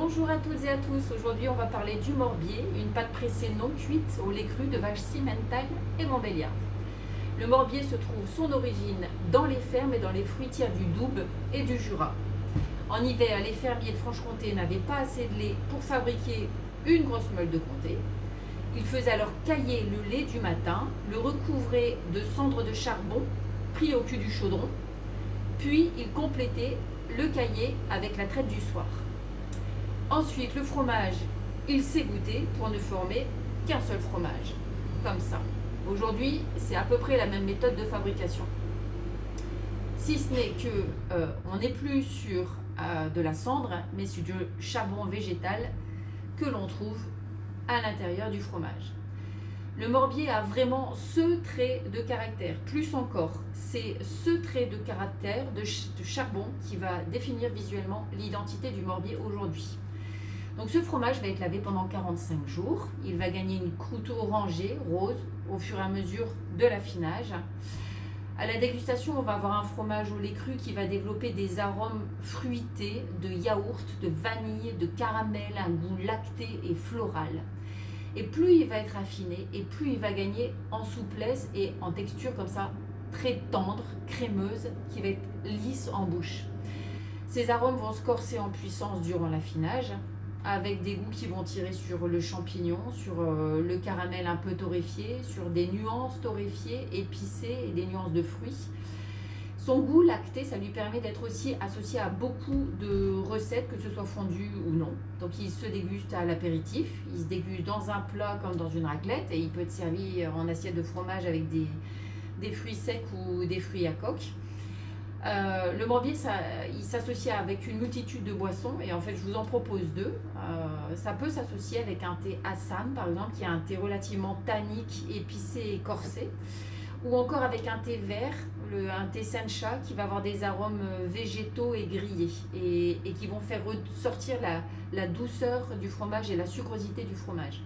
Bonjour à toutes et à tous, aujourd'hui on va parler du morbier, une pâte pressée non cuite au lait cru de vache cimentale et montbéliarde. Le morbier se trouve son origine dans les fermes et dans les fruitières du Doubs et du Jura. En hiver, les fermiers de Franche-Comté n'avaient pas assez de lait pour fabriquer une grosse meule de comté. Ils faisaient alors cailler le lait du matin, le recouvraient de cendres de charbon pris au cul du chaudron, puis ils complétaient le caillé avec la traite du soir. Ensuite, le fromage, il s'égouttait pour ne former qu'un seul fromage, comme ça. Aujourd'hui, c'est à peu près la même méthode de fabrication. Si ce n'est que on n'est plus sur de la cendre, mais sur du charbon végétal que l'on trouve à l'intérieur du fromage. Le morbier a vraiment ce trait de caractère, plus encore, c'est ce trait de caractère de charbon qui va définir visuellement l'identité du morbier aujourd'hui. Donc ce fromage va être lavé pendant 45 jours. Il va gagner une croûte orangée, rose, au fur et à mesure de l'affinage. À la dégustation, on va avoir un fromage au lait cru qui va développer des arômes fruités, de yaourt, de vanille, de caramel, un goût lacté et floral. Et plus il va être affiné, et plus il va gagner en souplesse et en texture comme ça, très tendre, crémeuse, qui va être lisse en bouche. Ces arômes vont se corser en puissance durant l'affinage, avec des goûts qui vont tirer sur le champignon, sur le caramel un peu torréfié, sur des nuances torréfiées, épicées et des nuances de fruits. Son goût lacté, ça lui permet d'être aussi associé à beaucoup de recettes, que ce soit fondues ou non. Donc il se déguste à l'apéritif, il se déguste dans un plat comme dans une raclette et il peut être servi en assiette de fromage avec des fruits secs ou des fruits à coque. Le morbier, il s'associe avec une multitude de boissons et en fait je vous en propose deux. Ça peut s'associer avec un thé Assam par exemple, qui est un thé relativement tannique, épicé et corsé, ou encore avec un thé vert, un thé sencha, qui va avoir des arômes végétaux et grillés et qui vont faire ressortir la douceur du fromage et la sucrosité du fromage.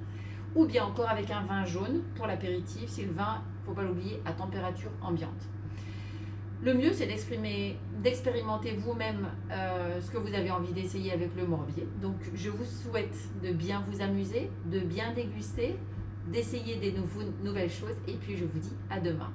Ou bien encore avec un vin jaune pour l'apéritif, si le vin, il ne faut pas l'oublier, à température ambiante. Le mieux, c'est d'expérimenter vous-même ce que vous avez envie d'essayer avec le morbier. Donc, je vous souhaite de bien vous amuser, de bien déguster, d'essayer des nouvelles choses. Et puis, je vous dis à demain.